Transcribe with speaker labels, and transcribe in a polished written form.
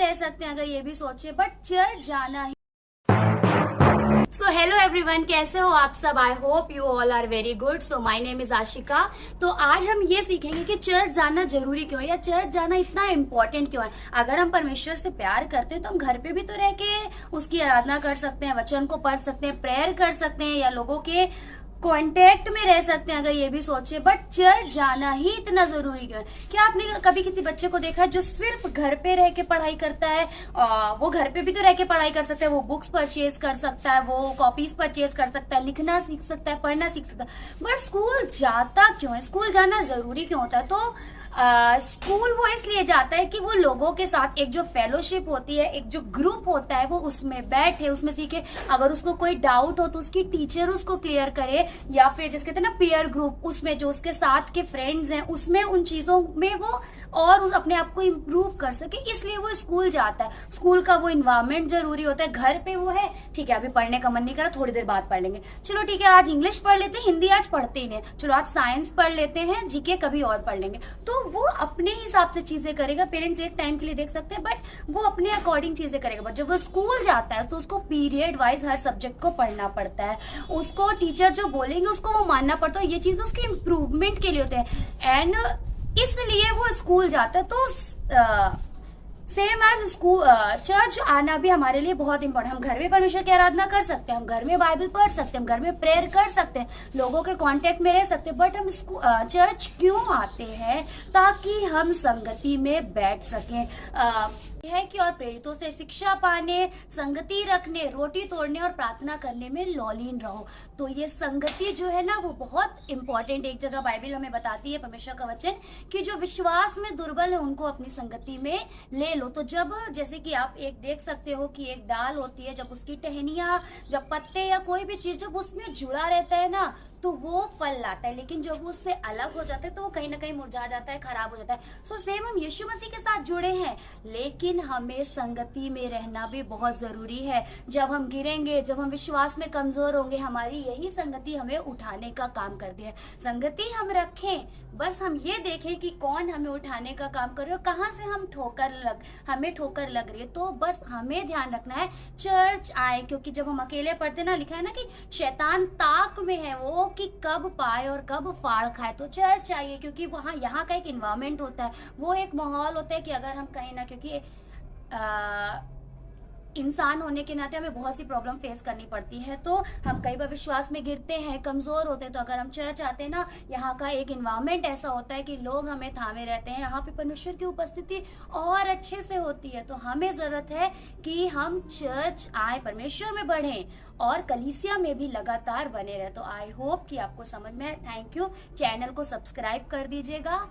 Speaker 1: रह सकते हैं अगर ये भी सोचे, बट चर्च जाना ही। सो हेलो एवरीवन, कैसे हो आप सब? I hope you all are very good. So my name is Ashika. तो आज हम ये सीखेंगे कि चर्च जाना जरूरी क्यों है, या चर्च जाना इतना इम्पोर्टेंट क्यों है। अगर हम परमेश्वर से प्यार करते हैं तो हम घर पे भी तो रह के उसकी आराधना कर सकते हैं, वचन को पढ़ सकते हैं, प्रेयर कर सकते हैं, या लोगों के कांटेक्ट में रह सकते हैं अगर ये भी सोचे, बट चर्च जाना ही इतना जरूरी क्यों है। क्या आपने कभी किसी बच्चे को देखा है जो सिर्फ घर पे रह के पढ़ाई करता है? वो घर पे भी तो रह के पढ़ाई कर सकता है, वो बुक्स परचेज कर सकता है, वो कॉपीज परचेज कर सकता है, लिखना सीख सकता है, पढ़ना सीख सकता है, बट स्कूल जाता क्यों है? स्कूल जाना जरूरी क्यों होता है? तो स्कूल वो इसलिए जाता है कि वो लोगों के साथ एक जो फेलोशिप होती है, एक जो ग्रुप होता है, वो उसमें बैठे, उसमें सीखे। अगर उसको कोई डाउट हो तो उसकी टीचर उसको क्लियर करे, या फिर जिसके कहते हैं ना पीयर ग्रुप, उसमें जो उसके साथ के फ्रेंड्स हैं उसमें उन चीजों में वो और उस अपने आप को इम्प्रूव कर सके, इसलिए वो स्कूल जाता है। स्कूल का वो इन्वायरमेंट जरूरी होता है। घर पे वो है, ठीक है अभी पढ़ने का मन नहीं करा, थोड़ी देर बाद पढ़ लेंगे, चलो ठीक है आज इंग्लिश पढ़ लेते हैं, हिंदी आज पढ़ते ही नहीं, चलो आज साइंस पढ़ लेते हैं, जीके कभी और पढ़ लेंगे। तो वो अपने हिसाब से चीजें करेगा। पेरेंट्स एक टाइम के लिए देख सकते हैं, बट वो अपने अकॉर्डिंग चीजें करेगा। बट जब वो स्कूल जाता है तो उसको पीरियड वाइज हर सब्जेक्ट को पढ़ना पड़ता है, उसको टीचर जो बोलेंगे उसको वो मानना पड़ता है। ये चीज उसके इम्प्रूवमेंट के लिए होते हैं, एंड इसलिए वो स्कूल जाता है। तो सेम एज स्कूल, चर्च आना भी हमारे लिए बहुत इंपॉर्टेंट। हम घर में परमेश्वर की आराधना कर सकते हैं, हम घर में बाइबल पढ़ सकते हैं, हम घर में प्रेयर कर सकते हैं, लोगों के कांटेक्ट में रह सकते हैं, बट हम चर्च क्यों आते हैं? ताकि हम संगति में बैठ सकें, है कि और प्रेरितों से शिक्षा पाने, संगति रखने, रोटी तोड़ने और प्रार्थना करने में लौलीन रहो। तो ये संगति जो है ना वो बहुत इंपॉर्टेंट। एक जगह बाइबल हमें बताती है, परमेश्वर का वचन, कि जो विश्वास में दुर्बल है उनको अपनी संगति में ले लो। तो जब जैसे कि आप एक देख सकते हो कि एक डाल होती है, जब उसकी टहनियाँ, जब पत्ते या कोई भी चीज जब उसमें जुड़ा रहता है ना तो वो फल लाता है, लेकिन जब वो उससे अलग हो जाता है तो वो कहीं ना कहीं मुरझा जाता है, खराब हो जाता है। सो सेम हम यीशु मसीह के साथ जुड़े हैं, लेकिन हमें संगति में रहना भी बहुत जरूरी है। जब हम गिरेंगे, जब हम विश्वास में कमजोर होंगे, हमारी यही संगति हमें उठाने का काम करती है। संगति हम रखें, बस हम ये देखें कि कौन हमें उठाने का काम कर रहे हो, कहाँ से हमें ठोकर लग रही है। तो बस हमें ध्यान रखना है, चर्च आए, क्योंकि जब हम अकेले पढ़ते ना, लिखा है ना कि शैतान ताक में है वो कि कब पाए और कब फाड़ खाए। तो चर्च चाहिए, क्योंकि वहाँ यहाँ का एक इन्वायरमेंट होता है, वो एक माहौल होता है कि अगर हम कहीं ना, क्योंकि इंसान होने के नाते हमें बहुत सी प्रॉब्लम फेस करनी पड़ती है, तो हम कई बार विश्वास में गिरते हैं, कमज़ोर होते हैं। तो अगर हम चर्च आते हैं ना, यहाँ का एक इन्वायरमेंट ऐसा होता है कि लोग हमें थामे रहते हैं, यहाँ पे परमेश्वर की उपस्थिति और अच्छे से होती है। तो हमें ज़रूरत है कि हम चर्च आए, परमेश्वर में बढ़ें और कलीसिया में भी लगातार बने रहे। तो आई होप कि आपको समझ में आए। Thank you. चैनल को सब्सक्राइब कर दीजिएगा।